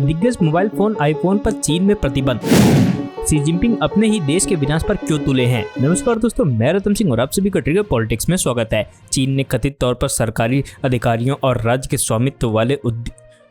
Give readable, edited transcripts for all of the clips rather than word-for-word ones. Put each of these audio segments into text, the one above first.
दिग्गज mobile phone iPhone पर चीन में प्रतिबंध। शी जिनपिंग अपने ही देश के विनाश पर क्यों तुले हैं। नमस्कार दोस्तों, मैं रतन सिंह और आप सभी का ट्रिगर पॉलिटिक्स में स्वागत है। चीन ने कथित तौर पर सरकारी अधिकारियों और राज्य के स्वामित्व वाले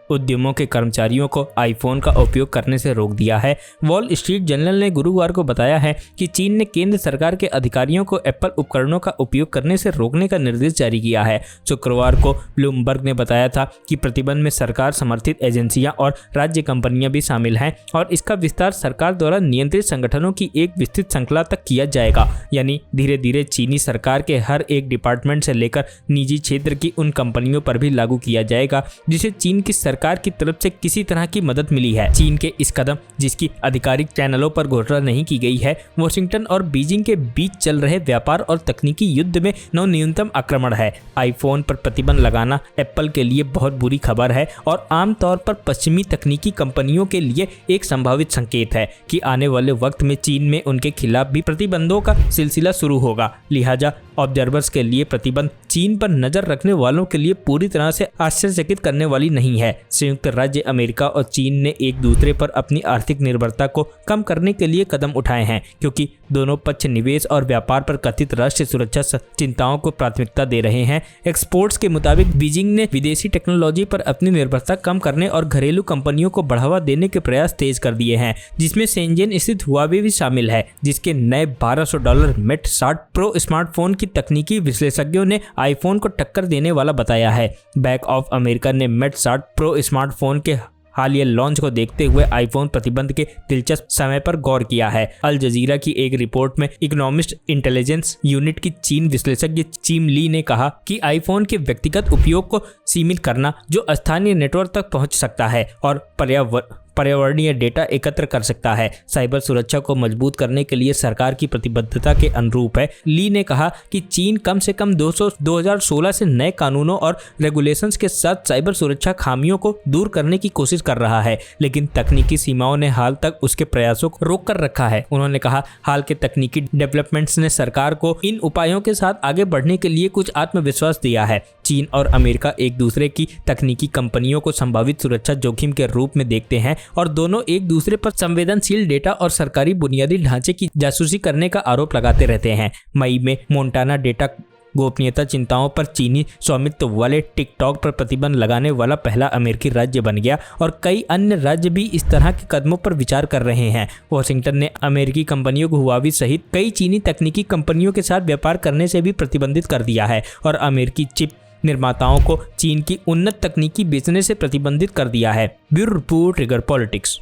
उद्यमों के कर्मचारियों को आईफोन का उपयोग करने से रोक दिया है। वॉल स्ट्रीट जर्नल ने गुरुवार को बताया है कि चीन ने केंद्र सरकार के अधिकारियों को एप्पल उपकरणों का उपयोग करने से रोकने का निर्देश जारी किया है। शुक्रवार को ब्लूमबर्ग ने बताया था कि प्रतिबंध में सरकार समर्थित एजेंसियां और राज्य कंपनियां भी शामिल हैं और इसका विस्तार सरकार द्वारा नियंत्रित संगठनों की एक विस्तृत श्रृंखला तक किया जाएगा। यानी धीरे धीरे चीनी सरकार के हर एक डिपार्टमेंट से लेकर निजी क्षेत्र की उन कंपनियों पर भी लागू किया जाएगा जिसे चीन की सरकार की तरफ से किसी तरह की मदद मिली है। चीन के इस कदम, जिसकी आधिकारिक चैनलों पर घोषणा नहीं की गई है, वाशिंगटन और बीजिंग के बीच चल रहे व्यापार और तकनीकी युद्ध में न्यूनतम आक्रमण है। आईफोन पर प्रतिबंध लगाना एप्पल के लिए बहुत बुरी खबर है और आमतौर पर पश्चिमी तकनीकी कंपनियों के लिए एक संभावित संकेत है कि आने वाले वक्त में चीन में उनके खिलाफ भी प्रतिबंधों का सिलसिला शुरू होगा। लिहाजा ऑब्जर्वर्स के लिए प्रतिबंध चीन पर नजर रखने वालों के लिए पूरी तरह से आश्चर्यचकित करने वाली नहीं है। संयुक्त राज्य अमेरिका और चीन ने एक दूसरे पर अपनी आर्थिक निर्भरता को कम करने के लिए कदम उठाए हैं, क्योंकि दोनों पक्ष निवेश और व्यापार पर कथित राष्ट्रीय सुरक्षा चिंताओं को प्राथमिकता दे रहे हैं। एक्सपोर्ट्स के मुताबिक बीजिंग ने विदेशी टेक्नोलॉजी पर अपनी निर्भरता कम करने और घरेलू कंपनियों को बढ़ावा देने के प्रयास तेज कर दिए हैं, जिसमें शेंजन स्थित हुआवे भी शामिल है, जिसके नए $1200 मेट 60 प्रो स्मार्टफोन की तकनीकी विशेषज्ञों ने आईफोन को टक्कर देने वाला बताया है। बैंक ऑफ अमेरिका ने मेट 60 प्रो स्मार्टफोन के हालिया लॉन्च को देखते हुए आईफोन प्रतिबंध के दिलचस्प समय पर गौर किया है। अल जजीरा की एक रिपोर्ट में इकोनॉमिस्ट इंटेलिजेंस यूनिट की चीन विशेषज्ञ चिम ली ने कहा कि आईफोन के व्यक्तिगत उपयोग को सीमित करना, जो स्थानीय नेटवर्क तक पहुंच सकता है और पर्यावरणीय डेटा एकत्र कर सकता है, साइबर सुरक्षा को मजबूत करने के लिए सरकार की प्रतिबद्धता के अनुरूप है। ली ने कहा कि चीन कम से कम 2016 से नए कानूनों और रेगुलेशंस के साथ साइबर सुरक्षा खामियों को दूर करने की कोशिश कर रहा है, लेकिन तकनीकी सीमाओं ने हाल तक उसके प्रयासों को रोक कर रखा है। उन्होंने कहा, हाल के तकनीकी डेवलपमेंट्स ने सरकार को इन उपायों के साथ आगे बढ़ने के लिए कुछ आत्मविश्वास दिया है। चीन और अमेरिका एक दूसरे की तकनीकी कंपनियों को संभावित सुरक्षा जोखिम के रूप में देखते हैं और दोनों एक दूसरे पर संवेदनशील डेटा और सरकारी बुनियादी ढांचे की जासूसी करने का आरोप लगाते रहते हैं। मई में मोंटाना डेटा गोपनीयता चिंताओं पर चीनी स्वामित्व वाले टिकटॉक पर प्रतिबंध लगाने वाला पहला अमेरिकी राज्य बन गया और कई अन्य राज्य भी इस तरह के कदमों पर विचार कर रहे हैं। वाशिंगटन ने अमेरिकी कंपनियों को हुआवी सहित कई चीनी तकनीकी कंपनियों के साथ व्यापार करने से भी प्रतिबंधित कर दिया है और अमेरिकी चिप निर्माताओं को चीन की उन्नत तकनीकी बेचने से प्रतिबंधित कर दिया है। Bureau report, trigger politics.